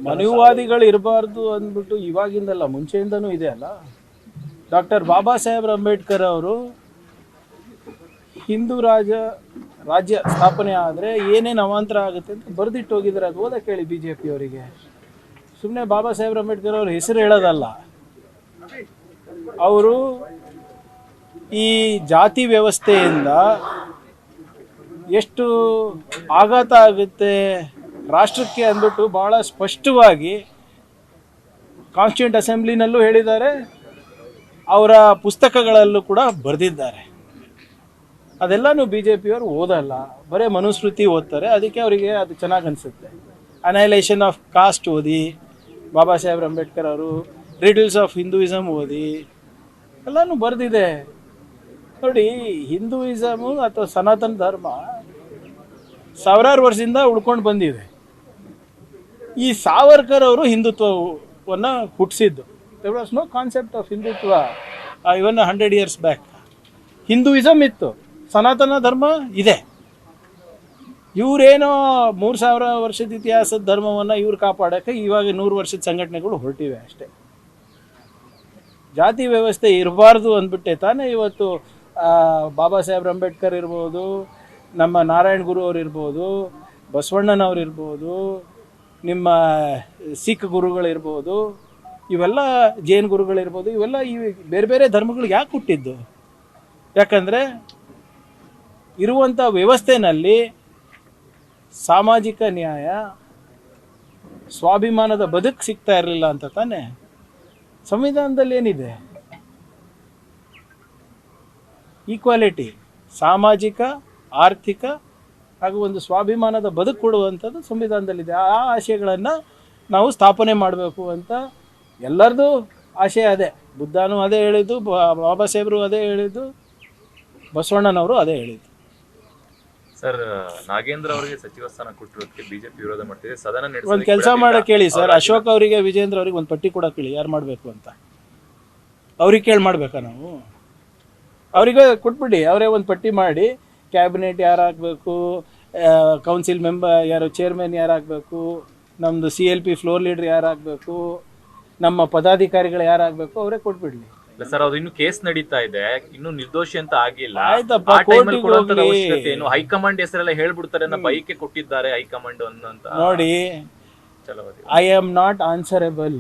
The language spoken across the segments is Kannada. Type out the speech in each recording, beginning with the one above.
ಮನುವಾದಿಗಳು ಇರಬಾರ್ದು ಅಂದ್ಬಿಟ್ಟು ಇವಾಗಿಂದಲ್ಲ, ಮುಂಚೆಯಿಂದನೂ ಇದೆ ಅಲ್ಲ. ಡಾಕ್ಟರ್ ಬಾಬಾ ಸಾಹೇಬ್ ಅಂಬೇಡ್ಕರ್ ಅವರು ಹಿಂದೂ ರಾಜ್ಯ ಸ್ಥಾಪನೆ ಆದರೆ ಏನೇನು ಅವಾಂತರ ಆಗುತ್ತೆ ಅಂತ ಬರೆದಿಟ್ಟು ಹೋಗಿದ್ದಾರೆ. ಅದು ಓದಕ್ಕೆ ಹೇಳಿ ಬಿ ಜೆ ಪಿಯವರಿಗೆ. ಸುಮ್ಮನೆ ಬಾಬಾ ಸಾಹೇಬ್ ಅಂಬೇಡ್ಕರ್ ಅವ್ರ ಹೆಸರು ಹೇಳೋದಲ್ಲ. ಅವರು ಈ ಜಾತಿ ವ್ಯವಸ್ಥೆಯಿಂದ ಎಷ್ಟು ಆಘಾತ ಆಗುತ್ತೆ ರಾಷ್ಟ್ರಕ್ಕೆ ಅಂದ್ಬಿಟ್ಟು ಭಾಳ ಸ್ಪಷ್ಟವಾಗಿ ಕಾನ್ಸ್ಟಿಟ್ಯೂಂಟ್ ಅಸೆಂಬ್ಲಿನಲ್ಲೂ ಹೇಳಿದ್ದಾರೆ, ಅವರ ಪುಸ್ತಕಗಳಲ್ಲೂ ಕೂಡ ಬರೆದಿದ್ದಾರೆ. ಅದೆಲ್ಲನೂ ಬಿ ಜೆ ಪಿಯವರು ಓದಲ್ಲ, ಬರೀ ಮನುಸ್ಮೃತಿ ಓದ್ತಾರೆ. ಅದಕ್ಕೆ ಅವರಿಗೆ ಅದು ಚೆನ್ನಾಗಿ ಅನಿಸುತ್ತೆ. ಅನೈಲೇಷನ್ ಆಫ್ ಕಾಸ್ಟ್ ಓದಿ, ಬಾಬಾ ಸಾಹೇಬ್ ಅಂಬೇಡ್ಕರ್ ಅವರು ರಿಡಲ್ಸ್ ಆಫ್ ಹಿಂದೂಯಿಸಮ್ ಓದಿ, ಎಲ್ಲನೂ ಬರೆದಿದೆ. ನೋಡಿ, ಹಿಂದೂಯಿಸಮು ಅಥವಾ ಸನಾತನ ಧರ್ಮ ಸಾವಿರಾರು ವರ್ಷದಿಂದ ಉಳ್ಕೊಂಡು ಬಂದಿದೆ. ಈ ಸಾವರ್ಕರ್ ಅವರು ಹಿಂದುತ್ವವನ್ನು ಹುಟ್ಟಿಸಿದ್ದು. There was no concept of Hindutva even 100 years back. Hinduism ಇತ್ತು, ಸನಾತನ ಧರ್ಮ ಇದೆ. ಇವರೇನೋ 3000 ವರ್ಷದ ಇತಿಹಾಸದ ಧರ್ಮವನ್ನು ಇವ್ರು ಕಾಪಾಡೋಕ್ಕೆ ಇವಾಗ 100 ವರ್ಷದ ಸಂಘಟನೆಗಳು ಹೊರಟಿವೆ ಅಷ್ಟೇ. ಜಾತಿ ವ್ಯವಸ್ಥೆ ಇರಬಾರ್ದು ಅಂದ್ಬಿಟ್ಟೆ ತಾನೇ ಇವತ್ತು ಬಾಬಾ ಸಾಹೇಬ್ ಅಂಬೇಡ್ಕರ್ ಇರ್ಬೋದು, ನಮ್ಮ ನಾರಾಯಣ ಗುರು ಅವ್ರು ಇರ್ಬೋದು, ಬಸವಣ್ಣನವ್ರು ಇರ್ಬೋದು, ನಿಮ್ಮ ಸಿಖ್ ಗುರುಗಳಿರ್ಬೋದು, ಇವೆಲ್ಲ ಜೈನ್ ಗುರುಗಳಿರ್ಬೋದು, ಇವೆಲ್ಲ ಈ ಬೇರೆ ಬೇರೆ ಧರ್ಮಗಳು ಯಾಕೆ ಹುಟ್ಟಿದ್ದು? ಯಾಕಂದರೆ ಇರುವಂಥ ವ್ಯವಸ್ಥೆನಲ್ಲಿ ಸಾಮಾಜಿಕ ನ್ಯಾಯ, ಸ್ವಾಭಿಮಾನದ ಬದುಕು ಸಿಗ್ತಾ ಇರಲಿಲ್ಲ ಅಂತ ತಾನೇ. ಸಂವಿಧಾನದಲ್ಲಿ ಏನಿದೆ? ಈಕ್ವಾಲಿಟಿ, ಸಾಮಾಜಿಕ, ಆರ್ಥಿಕ ಹಾಗೂ ಒಂದು ಸ್ವಾಭಿಮಾನದ ಬದುಕು ಕೊಡುವಂಥದ್ದು ಸಂವಿಧಾನದಲ್ಲಿದೆ. ಆ ಆಶಯಗಳನ್ನು ನಾವು ಸ್ಥಾಪನೆ ಮಾಡಬೇಕು ಅಂತ ಎಲ್ಲರದು ಆಶಯ ಅದೇ. ಬುದ್ಧನೂ ಅದೇ ಹೇಳಿದ್ದು, ಬಾಬಾ ಸಾಹೇಬರು ಅದೇ ಹೇಳಿದ್ದು, ಬಸವಣ್ಣನವರು ಅದೇ ಹೇಳಿದ್ದು. ಸರ್, ನಾಗೇಂದ್ರ ಅವರಿಗೆ ಸಚಿವ ಸ್ಥಾನ ಕೊಟ್ಟಿರೋದಕ್ಕೆ ಬಿಜೆಪಿ ವಿರೋಧ ಮಾಡ್ತಿದೆ. ಸದನ ಒಂದು ಕೆಲಸ ಮಾಡಕ್ಕೆ ಹೇಳಿ ಸರ್, ಅಶೋಕ್ ಅವರಿಗೆ, ವಿಜೇಂದ್ರ ಅವರಿಗೆ ಒಂದು ಪಟ್ಟಿ ಕೊಡಕ್ಕೆ ಹೇಳಿ, ಯಾರು ಮಾಡಬೇಕು ಅಂತ. ಅವ್ರಿಗೆ ಕೇಳಿ ಮಾಡಬೇಕಾ ನಾವು? ಅವರಿಗೆ ಕೊಟ್ಬಿಡಿ, ಅವರೇ ಒಂದು ಪಟ್ಟಿ ಮಾಡಿ, ಕ್ಯಾಬಿನೆಟ್ ಯಾರು ಹಾಕಬೇಕು, ಕೌನ್ಸಿಲ್ ಮೆಂಬರ್ ಯಾರು, ಚೇರ್ಮನ್ ಯಾರು ಹಾಕಬೇಕು, ನಮ್ಮದು CLP ಫ್ಲೋರ್ ಲೀಡರ್ ಯಾರು ಹಾಕಬೇಕು, ನಮ್ಮ ಪದಾಧಿಕಾರಿಗಳು ಯಾರು ಹಾಕಬೇಕು, ಅವರೇ ಕೊಟ್ಬಿಡ್ಲಿ. ಸರ್, ಅದು ಇನ್ನು ಕೇಸ್ ನಡೀತಾ ಇದೆ, ಇನ್ನು ನಿರ್ದೋಷಿ ಅಂತ ಆಗಿಲ್ಲ. ಆಯ್ತಪ್ಪ, ಕೋರ್ಟಿಗೆ ಹೈಕಮಾಂಡ್ ಹೆಸರೆಲ್ಲ ಹೇಳ್ಬಿಡ್ತಾರೆ, ನಮ್ಮ ಬೈಕೆ ಕೊಟ್ಟಿದ್ದಾರೆ ಹೈಕಮಾಂಡ್ ಅಂತ. ನೋಡಿ, I am not answerable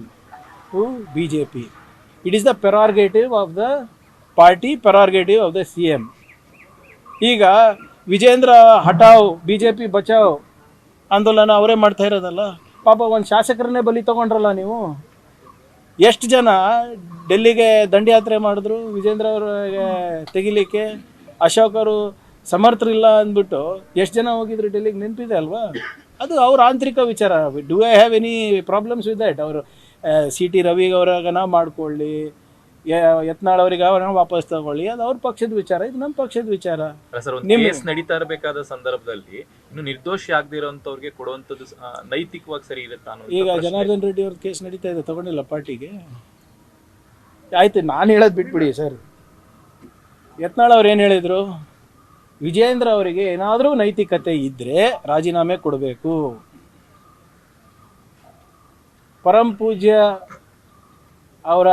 to BJP. It is the prerogative of the party, prerogative of the CM. ಈಗ ವಿಜೇಂದ್ರ ಹಟಾವ್, BJP ಬಚಾವ್ ಆಂದೋಲನ ಅವರೇ ಮಾಡ್ತಾ ಇರೋದಲ್ಲ. ಪಾಪ ಒಂದು ಶಾಸಕರನ್ನೇ ಬಲಿ ತಗೊಂಡ್ರಲ್ಲ ನೀವು. ಎಷ್ಟು ಜನ ಡೆಲ್ಲಿಗೆ ದಂಡಯಾತ್ರೆ ಮಾಡಿದ್ರು ವಿಜೇಂದ್ರ ಅವ್ರಿಗೆ ತೆಗಿಲಿಕ್ಕೆ? ಅಶೋಕ್ ಅವರು ಸಮರ್ಥರಿಲ್ಲ ಅಂದ್ಬಿಟ್ಟು ಎಷ್ಟು ಜನ ಹೋಗಿದ್ರು ಡೆಲ್ಲಿಗೆ, ನೆನಪಿದೆ ಅಲ್ವಾ? ಅದು ಅವ್ರ ಆಂತರಿಕ ವಿಚಾರ. Do I have any problems with that? ಅವರು CT ರವಿಗೆ ಅವ್ರಾಗನ ಮಾಡ್ಕೊಳ್ಳಿ, ಯತ್ನಾಳ್ ಅವರಿಗೆ ಅವ್ರನ್ನ ವಾಪಸ್ ತಗೊಳ್ಳಿ, ಅದು ಅವ್ರ ಪಕ್ಷದ ವಿಚಾರ, ಇದು ನಮ್ಮ ಪಕ್ಷದ ವಿಚಾರ. ಕೇಸ್ ನಡೀತಾ ಇರಬೇಕಾದ ಸಂದರ್ಭದಲ್ಲಿ ಇನ್ನು ನಿರ್ದೋಷಿ ಆಗದಿರೋಂಥವ್ರಿಗೆ ಕೊಡುವಂಥದ್ದು ನೈತಿಕವಾಗಿ ಸರಿ ಇರುತ್ತಾ? ಈಗ ಜನಾರ್ದನ್ ರೆಡ್ಡಿ ಅವ್ರ ಕೇಸ್ ನಡೀತಾ ಇದೆ, ತಗೊಂಡಿಲ್ಲ ಪಾರ್ಟಿಗೆ. ಆಯ್ತು, ನಾನು ಹೇಳೋದು ಬಿಟ್ಬಿಡಿ ಸರ್. ಯತ್ನಾಳ್ ಅವ್ರು ಏನು ಹೇಳಿದರು? ವಿಜೇಂದ್ರ ಅವರಿಗೆ ಏನಾದರೂ ನೈತಿಕತೆ ಇದ್ದರೆ ರಾಜೀನಾಮೆ ಕೊಡಬೇಕು. ಪರಂ ಪೂಜ್ಯ ಅವರ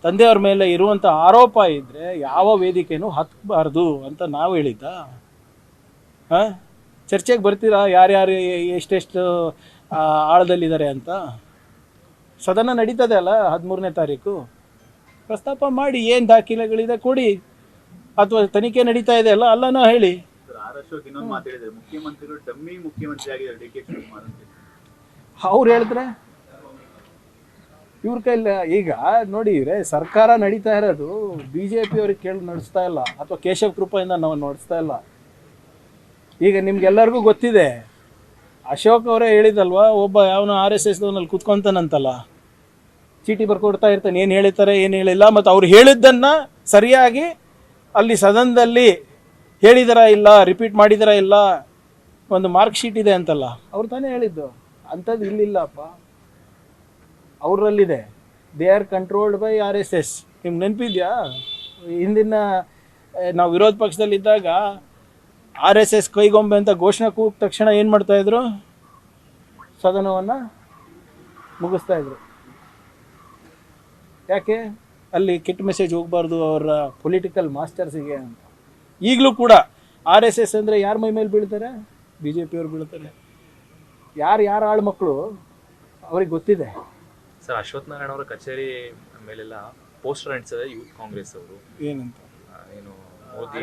ತಂದೆಯವ್ರ ಮೇಲೆ ಇರುವಂಥ ಆರೋಪ ಇದ್ದರೆ ಯಾವ ವೇದಿಕೆನೂ ಹತ್ತಬಾರ್ದು ಅಂತ ನಾವು ಹೇಳಿದ್ದ? ಚರ್ಚೆಗೆ ಬರ್ತೀರಾ ಯಾರ್ಯಾರು ಎಷ್ಟೆಷ್ಟು ಆಳದಲ್ಲಿದ್ದಾರೆ ಅಂತ? ಸದನ ನಡೀತದೆ ಅಲ್ಲ 13ನೇ ತಾರೀಕು, ಪ್ರಸ್ತಾಪ ಮಾಡಿ, ಏನು ದಾಖಲೆಗಳಿದೆ ಕೊಡಿ, ಅಥವಾ ತನಿಖೆ ನಡೀತಾ ಇದೆ ಅಲ್ಲ, ಅಲ್ಲನ ಹೇಳಿ. ಮುಖ್ಯಮಂತ್ರಿಗಳು ಡಮ್ಮಿ ಮುಖ್ಯಮಂತ್ರಿ ಆಗಿದ್ದಾರೆ DK ಶಿವಕುಮಾರ್ ಅಂತ ಅವ್ರು ಹೇಳಿದ್ರೆ ಇವ್ರ ಕೈಲಿ. ಈಗ ನೋಡಿ, ಸರ್ಕಾರ ನಡೀತಾ ಇರೋದು BJP ಅವ್ರಿಗೆ ಕೇಳಿ ನಡೆಸ್ತಾ ಇಲ್ಲ, ಅಥವಾ ಕೇಶವ್ ಕೃಪೆಯಿಂದ ನಾವು ನಡೆಸ್ತಾ ಇಲ್ಲ. ಈಗ ನಿಮ್ಗೆಲ್ಲರಿಗೂ ಗೊತ್ತಿದೆ, ಅಶೋಕ್ ಅವರೇ ಹೇಳಿದಲ್ವಾ, ಒಬ್ಬ ಯಾವನೋ RSSನಲ್ಲಿ ಕುತ್ಕೊಂತಾನಂತಲ್ಲ, ಚೀಟಿ ಬರ್ಕೊಡ್ತಾ ಇರ್ತಾನೆ, ಏನು ಹೇಳಿದ್ದಾರೆ ಏನು ಹೇಳಿಲ್ಲ, ಮತ್ತು ಅವ್ರು ಹೇಳಿದ್ದನ್ನು ಸರಿಯಾಗಿ ಅಲ್ಲಿ ಸದನದಲ್ಲಿ ಹೇಳಿದಾರ ಇಲ್ಲ, ರಿಪೀಟ್ ಮಾಡಿದಾರ ಇಲ್ಲ, ಒಂದು ಮಾರ್ಕ್ ಶೀಟ್ ಇದೆ ಅಂತಲ್ಲ, ಅವ್ರು ತಾನೇ ಹೇಳಿದ್ದು. ಅಂಥದ್ದು ಇಲ್ಲಿಲ್ಲಪ್ಪ, ಅವರಲ್ಲಿದೆ. They are controlled by RSS. ನಿಮ್ಗೆ ನೆನಪಿದ್ಯಾ? ಹಿಂದಿನ ನಾವು ವಿರೋಧ ಪಕ್ಷದಲ್ಲಿದ್ದಾಗ RSS ಕೈಗೊಂಬೆ ಅಂತ ಘೋಷಣೆ ಕೂಗಿದ ತಕ್ಷಣ ಏನು ಮಾಡ್ತಾಯಿದ್ರು? ಸದನವನ್ನು ಮುಗಿಸ್ತಾ ಇದ್ರು. ಯಾಕೆ? ಅಲ್ಲಿ ಕೆಟ್ಟ ಮೆಸೇಜ್ ಹೋಗಬಾರ್ದು ಅವರ ಪೊಲಿಟಿಕಲ್ ಮಾಸ್ಟರ್ಸಿಗೆ ಅಂತ. ಈಗಲೂ ಕೂಡ RSS ಅಂದರೆ ಯಾರ ಮೈ ಮೇಲೆ ಬೀಳ್ತಾರೆ? BJP ಅವ್ರು ಬೀಳ್ತಾರೆ. ಯಾರು ಆಳು ಮಕ್ಕಳು ಅವ್ರಿಗೆ ಗೊತ್ತಿದೆ. ಸರ್, ಅಶ್ವಥ್ ನಾರಾಯಣ ಅವರ ಕಚೇರಿ ಮೇಲೆಲ್ಲ ಪೋಸ್ಟರ್ ಅಂಟಿಸಿದೆ ಯೂತ್ ಕಾಂಗ್ರೆಸ್ ಅವರು. ಏನಂತ? ಏನು ಮೋದಿ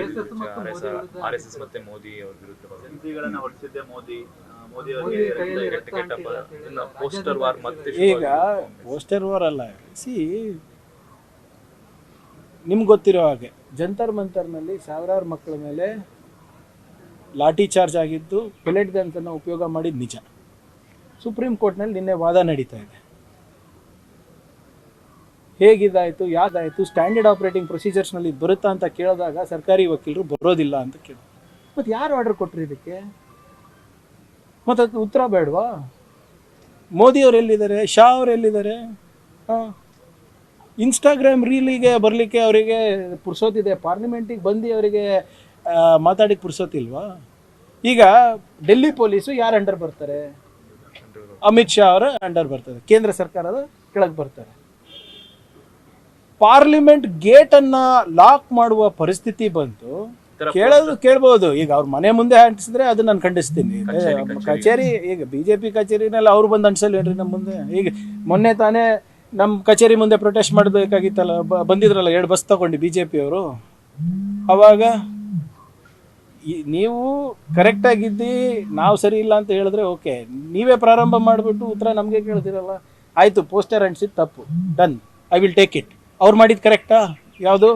RSS ಮತ್ತೆ ಮೋದಿ ಅವ್ರ ವಿರುದ್ಧವಾಗಿ ಸೆನ್ಸಿಗಳನ್ನ ಹೊರಡಿಸಿದ್ದೆ ಮೋದಿ ಅವರಿಗೆ ಪೋಸ್ಟರ್ ವಾರ್ ಮತ್ತೆ ಈಗ ಪೋಸ್ಟರ್ ವಾರ್ ಅಲ್ಲ. ನಿಮ್ಗೆ ಗೊತ್ತಿರೋ ಹಾಗೆ ಜಂತರ್ ಮಂತರ್ನಲ್ಲಿ ಸಾವಿರಾರು ಮಕ್ಕಳ ಮೇಲೆ ಲಾಠಿ ಚಾರ್ಜ್ ಆಗಿದ್ದು, ಪೆಲೆಟ್ ಗನ್ಸನ್ನು ಉಪಯೋಗ ಮಾಡಿದ್ದು ನಿಜ. ಸುಪ್ರೀಂ ಕೋರ್ಟ್ನಲ್ಲಿ ನಿನ್ನೆ ವಾದ ನಡೀತಾ ಇದೆ. ಹೇಗಿದಾಯಿತು, ಯಾವ್ದಾಯಿತು, ಸ್ಟ್ಯಾಂಡರ್ಡ್ ಆಪರೇಟಿಂಗ್ ಪ್ರೊಸೀಜರ್ಸ್ನಲ್ಲಿ ಬರುತ್ತಾ ಅಂತ ಕೇಳಿದಾಗ ಸರ್ಕಾರಿ ವಕೀಲರು ಬರೋದಿಲ್ಲ ಅಂತ ಕೇಳಿದ್ರು. ಮತ್ತು ಯಾರು ಆರ್ಡರ್ ಕೊಟ್ಟರು ಇದಕ್ಕೆ? ಮತ್ತು ಅದಕ್ಕೆ ಉತ್ತರ ಬೇಡವಾ? ಮೋದಿಯವ್ರು ಎಲ್ಲಿದ್ದಾರೆ? ಶಾ ಅವ್ರು ಎಲ್ಲಿದ್ದಾರೆ? ಇನ್ಸ್ಟಾಗ್ರಾಮ್ ರೀಲಿಗೆ ಬರಲಿಕ್ಕೆ ಅವರಿಗೆ ಪುರ್ಸೋತಿದೆ, ಪಾರ್ಲಿಮೆಂಟಿಗೆ ಬಂದು ಅವರಿಗೆ ಮಾತಾಡಿಕ್ಕೆ ಪುರ್ಸೋತಿಲ್ವಾ? ಈಗ ಡೆಲ್ಲಿ ಪೊಲೀಸು ಯಾರು ಅಂಡರ್ ಬರ್ತಾರೆ? ಅಮಿತ್ ಶಾ ಅವರ ಅಂಡರ್ ಬರ್ತಾರೆ, ಕೇಂದ್ರ ಸರ್ಕಾರದ ಕೆಳಗೆ ಬರ್ತಾರೆ. ಪಾರ್ಲಿಮೆಂಟ್ ಗೇಟನ್ನು ಲಾಕ್ ಮಾಡುವ ಪರಿಸ್ಥಿತಿ ಬಂತು. ಕೇಳ್ಬೋದು. ಈಗ ಅವ್ರ ಮನೆ ಮುಂದೆ ಅಂಟಿಸಿದ್ರೆ ಅದು ನಾನು ಖಂಡಿಸ್ತೀನಿ. ಕಚೇರಿ ಈಗ BJP ಕಚೇರಿನಲ್ಲಿ ಅವ್ರು ಬಂದು ಅಂಟಿಸಲ್ವೇನ್ರಿ ನಮ್ಮ ಮುಂದೆ? ಈಗ ಮೊನ್ನೆ ತಾನೇ ನಮ್ಮ ಕಚೇರಿ ಮುಂದೆ ಪ್ರೊಟೆಸ್ಟ್ ಮಾಡಬೇಕಾಗಿತ್ತಲ್ಲ, ಬಂದಿದ್ರಲ್ಲ 2 ಬಸ್ ತಗೊಂಡು BJP ಅವರು. ಅವಾಗ ನೀವು ಕರೆಕ್ಟಾಗಿದ್ದು ನಾವು ಸರಿ ಇಲ್ಲ ಅಂತ ಹೇಳಿದ್ರೆ ಓಕೆ, ನೀವೇ ಪ್ರಾರಂಭ ಮಾಡಿಬಿಟ್ಟು ಉತ್ತರ ನಮಗೆ ಕೇಳ್ತಿರಲ್ಲ. ಆಯಿತು, ಪೋಸ್ಟರ್ ಅಂಟಿಸಿದ್ದು ತಪ್ಪು, done, I will take it. ಅವ್ರು ಮಾಡಿದ್ದು ಕರೆಕ್ಟಾ? ಯಾವುದು?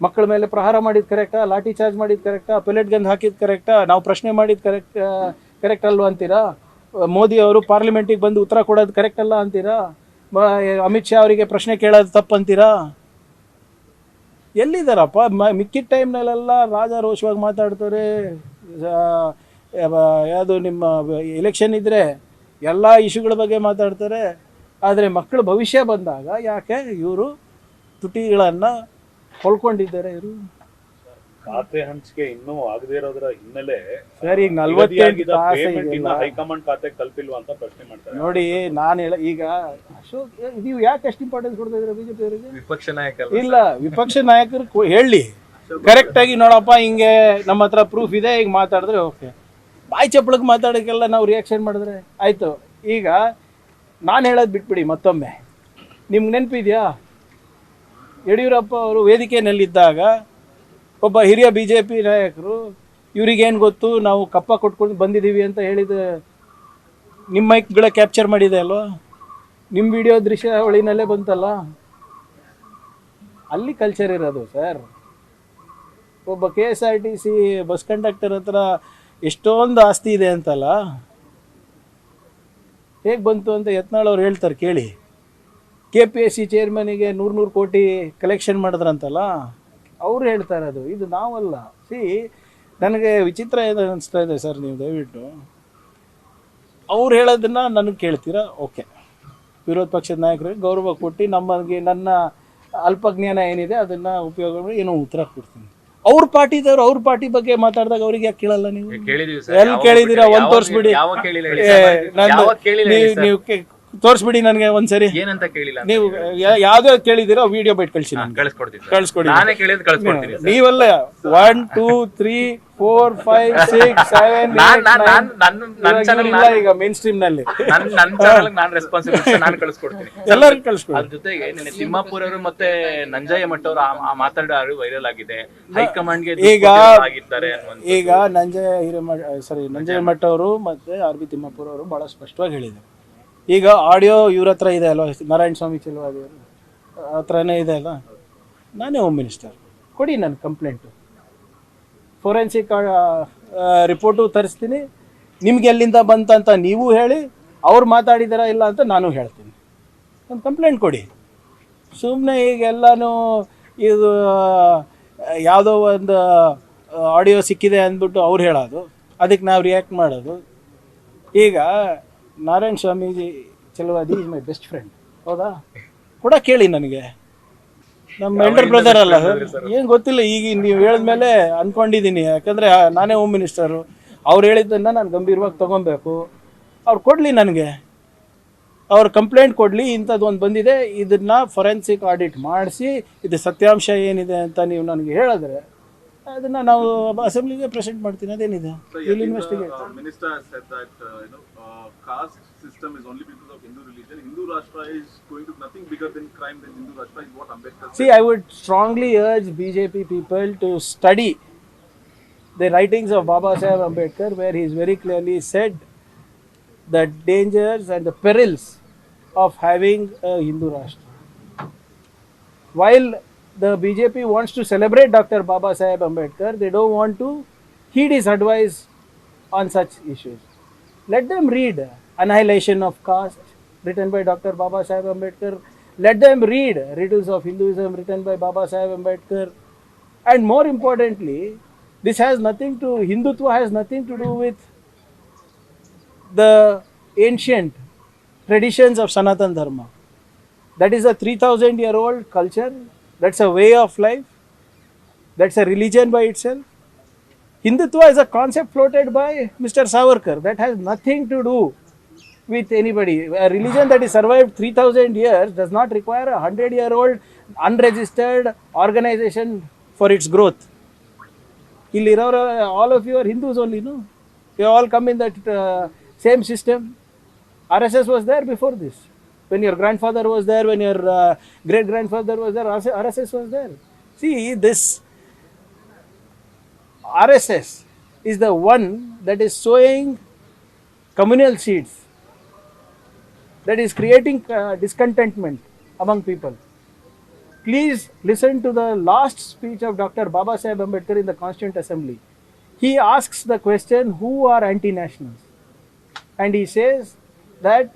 ಮಕ್ಕಳ ಮೇಲೆ ಪ್ರಹಾರ ಮಾಡಿದ್ದು ಕರೆಕ್ಟಾ? ಲಾಠಿ ಚಾರ್ಜ್ ಮಾಡಿದ್ದು ಕರೆಕ್ಟಾ? ಪೆಲೆಟ್ ಗನ್ ಹಾಕಿದ್ದು ಕರೆಕ್ಟಾ? ನಾವು ಪ್ರಶ್ನೆ ಮಾಡಿದ್ದು ಕರೆಕ್ಟ್ ಅಲ್ವ ಅಂತೀರಾ? ಮೋದಿ ಅವರು ಪಾರ್ಲಿಮೆಂಟಿಗೆ ಬಂದು ಉತ್ತರ ಕೊಡೋದು ಕರೆಕ್ಟ್ ಅಲ್ಲ ಅಂತೀರಾ? ಅಮಿತ್ ಶಾ ಅವರಿಗೆ ಪ್ರಶ್ನೆ ಕೇಳೋದು ತಪ್ಪು ಅಂತೀರಾ? ಎಲ್ಲಿದ್ದಾರಪ್ಪ? ಮಿಕ್ಕಿದ ಟೈಮ್ನಲ್ಲೆಲ್ಲ ರಾಜಾರೋಷವಾಗಿ ಮಾತಾಡ್ತಾರೆ. ಯಾವುದು ನಿಮ್ಮ ಎಲೆಕ್ಷನ್ ಇದ್ದರೆ ಎಲ್ಲ ಇಶ್ಯೂಗಳ ಬಗ್ಗೆ ಮಾತಾಡ್ತಾರೆ. ಆದರೆ ಮಕ್ಕಳ ಭವಿಷ್ಯ ಬಂದಾಗ ಯಾಕೆ ಇವರು ತುಟಿಗಳನ್ನು ಹೊಲ್ಕೊಂಡಿದ್ದಾರೆ? ಇವರು ಖಾತೆ ಹಂಚಿಕೆ ಇನ್ನೂ ಆಗದೇ ಇರೋದ್ರ ಹಿನ್ನೆಲೆ ಸರ್, ಈಗ 48 ತಾಸು ಹೈಕಮಾಂಡ್ ಖಾತೆ ತಲುಪಿಲ್ವಾ ಅಂತ ಪ್ರಶ್ನೆ ಮಾಡ್ತಾರೆ. ನೋಡಿ, ನಾನು ಈಗ ಅಶೋಕ್, ನೀವು ಯಾಕೆ ಎಷ್ಟು ಇಂಪಾರ್ಟೆನ್ಸ್ ಕೊಡ್ತಾ ಇದ್ದೀರಾ BJP ಅವರಿಗೆ? ವಿಪಕ್ಷ ನಾಯಕ ಇಲ್ಲ, ವಿಪಕ್ಷ ನಾಯಕರು ಹೇಳಿ ಕರೆಕ್ಟ್ ಆಗಿ, ನೋಡಪ್ಪ ಹಿಂಗೆ ನಮ್ಮ ಹತ್ರ ಪ್ರೂಫ್ ಇದೆ, ಈಗ ಮಾತಾಡಿದ್ರೆ ಓಕೆ. ಬಾಯಿ ಚಪ್ಪಳಕ್ಕೆ ಮಾತಾಡೋಕ್ಕೆಲ್ಲ ನಾವು ರಿಯಾಕ್ಷನ್ ಮಾಡಿದ್ರೆ ಆಯಿತು. ಈಗ ನಾನು ಹೇಳೋದು ಬಿಟ್ಬಿಡಿ. ಮತ್ತೊಮ್ಮೆ ನಿಮ್ಗೆ ನೆನಪಿದೆಯಾ, ಯಡಿಯೂರಪ್ಪ ಅವರು ವೇದಿಕೆಯಲ್ಲಿದ್ದಾಗ ಒಬ್ಬ ಹಿರಿಯ BJP ನಾಯಕರು ಇವ್ರಿಗೇನು ಗೊತ್ತು, ನಾವು ಕಪ್ಪ ಕೊಟ್ಕೊಂಡು ಬಂದಿದ್ದೀವಿ ಅಂತ ಹೇಳಿದ ನಿಮ್ಮ ಮೈಕ್ಗಳ ಕ್ಯಾಪ್ಚರ್ ಮಾಡಿದೆ ಅಲ್ವಾ? ನಿಮ್ಮ ವಿಡಿಯೋ ದೃಶ್ಯಾವಳಿನಲ್ಲೇ ಬಂತಲ್ಲ. ಅಲ್ಲಿ ಕಲ್ಚರ್ ಇರೋದು ಸರ್. ಒಬ್ಬ KSRTC ಬಸ್ ಕಂಡಕ್ಟರ್ ಹತ್ರ ಎಷ್ಟೊಂದು ಆಸ್ತಿ ಇದೆ ಅಂತಲ್ಲ, ಹೇಗೆ ಬಂತು ಅಂತ ಯತ್ನಾಳ್ ಅವ್ರು ಹೇಳ್ತಾರೆ ಕೇಳಿ. KPSC ಚೇರ್ಮನಿಗೆ 100 ಕೋಟಿ ಕಲೆಕ್ಷನ್ ಮಾಡಿದ್ರಂತಲ್ಲ, ಅವ್ರು ಹೇಳ್ತಾ ಇರೋದು, ಇದು ನಾವಲ್ಲ. ನನಗೆ ವಿಚಿತ್ರ ಏನು ಅನಿಸ್ತಾ ಇದೆ ಸರ್, ನೀವು ದಯವಿಟ್ಟು ಅವ್ರು ಹೇಳೋದನ್ನು ನನಗೆ ಕೇಳ್ತೀರಾ? ಓಕೆ, ವಿರೋಧ ಪಕ್ಷದ ನಾಯಕರಿಗೆ ಗೌರವ ಕೊಟ್ಟು ನನ್ನ ಅಲ್ಪಜ್ಞಾನ ಏನಿದೆ ಅದನ್ನು ಉಪಯೋಗ ಮಾಡಿ ಏನೋ ಉತ್ತರ ಕೊಡ್ತೀನಿ. ಅವ್ರ ಪಾರ್ಟಿದವ್ರು ಅವ್ರ ಪಾರ್ಟಿ ಬಗ್ಗೆ ಮಾತಾಡಿದಾಗ ಅವ್ರಿಗೆ ಯಾಕೆ ಕೇಳಲ್ಲ? ನೀವು ಎಲ್ಲಿ ಕೇಳಿದ್ದೀರಾ? ಒಂದು ತೋರಿಸ್ಬಿಡಿ, ನೀವು ತೋರಿಸ್ಬಿಡಿ ನನಗೆ ಒಂದ್ಸರಿ. ಏನಂತ ಕೇಳಿಲ್ಲ ನೀವು ಯಾವ್ದು ಕೇಳಿದಿರೋ ವಿಡಿಯೋ ಬೈಟ್ ಕಳಿಸಿ, ಕಳ್ಸ್ಕೊಡಿ. ನೀವಲ್ಲ 1 2 3 4 5 6 7 8 ಈಗ ಮೇನ್ ಸ್ಟ್ರೀಮ್ ನಲ್ಲಿ ಎಲ್ಲರಿಗೂ ಕಳ್ಸ್ಕೊಡಿ. ಅದ್ರ ಜೊತೆಗೆ ತಿಮ್ಮಾಪುರ ಅವರು ಮತ್ತೆ ನಂಜಯ್ಯ ಮಠ ಅವರು ಮಾತಾಡೋ ವೈರಲ್ ಆಗಿದೆ. ಹೈಕಮಾಂಡ್ಗೆ ಈಗ ನಂಜಯ್ಯ ಮಠ ಅವರು ಮತ್ತೆ RB ತಿಮ್ಮಾಪುರ ಅವರು ಬಹಳ ಸ್ಪಷ್ಟವಾಗಿ ಹೇಳಿದ್ದಾರೆ. ಈಗ ಆಡಿಯೋ ಇವ್ರ ಹತ್ರ ಇದೆ ಅಲ್ವಾ, ನಾರಾಯಣ ಸ್ವಾಮಿ ಚೆಲುವಾದಿ ಹತ್ರನೇ ಇದೆ ಅಲ್ಲ. ನಾನೇ ಹೋಮ್ ಮಿನಿಸ್ಟರ್, ಕೊಡಿ ನನ್ನ ಕಂಪ್ಲೇಂಟು, ಫೋರೆನ್ಸಿಕ್ ರಿಪೋರ್ಟು ತರಿಸ್ತೀನಿ. ನಿಮ್ಗೆ ಎಲ್ಲಿಂದ ಬಂತಂತ ನೀವು ಹೇಳಿ, ಅವ್ರು ಮಾತಾಡಿದಾರ ಇಲ್ಲ ಅಂತ ನಾನು ಹೇಳ್ತೀನಿ. ಒಂದು ಕಂಪ್ಲೇಂಟ್ ಕೊಡಿ. ಸುಮ್ಮನೆ ಈಗೆಲ್ಲನೂ ಇದು ಯಾವುದೋ ಒಂದು ಆಡಿಯೋ ಸಿಕ್ಕಿದೆ ಅಂದ್ಬಿಟ್ಟು ಅವ್ರು ಹೇಳೋದು, ಅದಕ್ಕೆ ನಾವು ರಿಯಾಕ್ಟ್ ಮಾಡೋದು. ಈಗ Narayana Swamiji Chaluvadi is my best friend, ಹೌದಾ? ಕೂಡ ಕೇಳಿ ನನಗೆ, ನಮ್ಮ ಎಲ್ಡರ್ ಬ್ರದರ್ ಅಲ್ಲ ಸರ್, ಏನು ಗೊತ್ತಿಲ್ಲ. ಈಗ ನೀವು ಹೇಳಿದ್ಮೇಲೆ ಅಂದ್ಕೊಂಡಿದ್ದೀನಿ, ಯಾಕಂದರೆ ನಾನೇ ಹೋಮ್ ಮಿನಿಸ್ಟರು. ಅವ್ರು ಹೇಳಿದ್ದನ್ನು ನಾನು ಗಂಭೀರವಾಗಿ ತೊಗೊಬೇಕು. ಅವ್ರು ಕೊಡಲಿ ನನಗೆ. ಅವ್ರು ಕಂಪ್ಲೇಂಟ್ ಕೊಡಲಿ, ಇಂಥದ್ದು ಒಂದು ಬಂದಿದೆ, ಇದನ್ನ ಫೊರೆನ್ಸಿಕ್ ಆಡಿಟ್ ಮಾಡಿಸಿ ಇದು ಸತ್ಯಾಂಶ ಏನಿದೆ ಅಂತ ನೀವು ನನಗೆ ಹೇಳಿದ್ರೆ ಅದನ್ನು ನಾವು ಅಸೆಂಬ್ಲಿಗೆ ಪ್ರೆಸೆಂಟ್ ಮಾಡ್ತೀನಿ. ಅದೇನಿದೆ ಇಲ್ಲಿ investigate. Minister has said that caste system is only because of Hindu religion. Hindu Rashtra is going to nothing bigger than crime than Hindu Rashtra is what Ambedkar said. See, I would strongly urge BJP people to study the writings of Baba Saheb Ambedkar, where he has very clearly said the dangers and the perils of having a Hindu Rashtra. While the BJP wants to celebrate Dr. Baba Saheb Ambedkar, they don't want to heed his advice on such issues. Let them read Annihilation of Caste, written by Dr. Baba Saheb Ambedkar. Let them read Riddles of Hinduism, written by Baba Saheb Ambedkar. And more importantly, this has nothing to, Hindutva has nothing to do with the ancient traditions of Sanatan Dharma. That is a 3,000-year-old culture. That's a way of life. That's a religion by itself. Hindutva is a concept floated by Mr. Savarkar. That has nothing to do with anybody. A religion that has survived 3,000 years does not require a 100-year-old unregistered organization for its growth. All of you are Hindus only, no? You all come in that same system. RSS was there before this. When your grandfather was there, when your great-grandfather was there, RSS was there. See, this RSS is the one that is sowing communal seeds, that is creating discontentment among people. Please listen to the last speech of Dr. Baba Saheb Ambedkar in the Constituent Assembly. He asks the question, who are anti-nationals? And he says that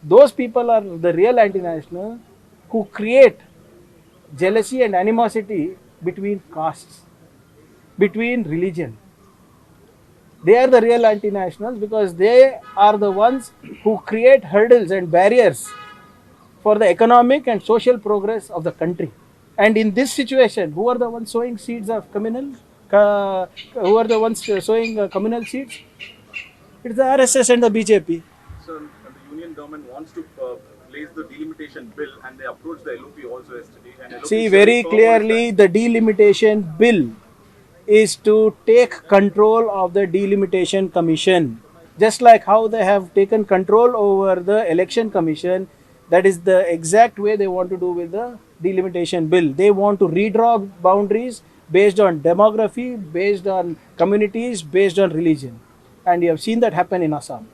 those people are the real anti-nationals who create jealousy and animosity between castes, between religion. They are the real anti-nationals because they are the ones who create hurdles and barriers for the economic and social progress of the country. And in this situation, who are the ones sowing seeds of communal? Who are the ones sowing communal seeds? It's the RSS and the BJP. So the union government wants to place the delimitation bill, and they approached the LOP also yesterday. And LOP See, said very firm clearly, the delimitation bill is to take control of the delimitation commission. Just like how they have taken control over the election commission, that is the exact way they want to do with the delimitation bill. They want to redraw boundaries based on demography, based on communities, based on religion. And you have seen that happen in Assam.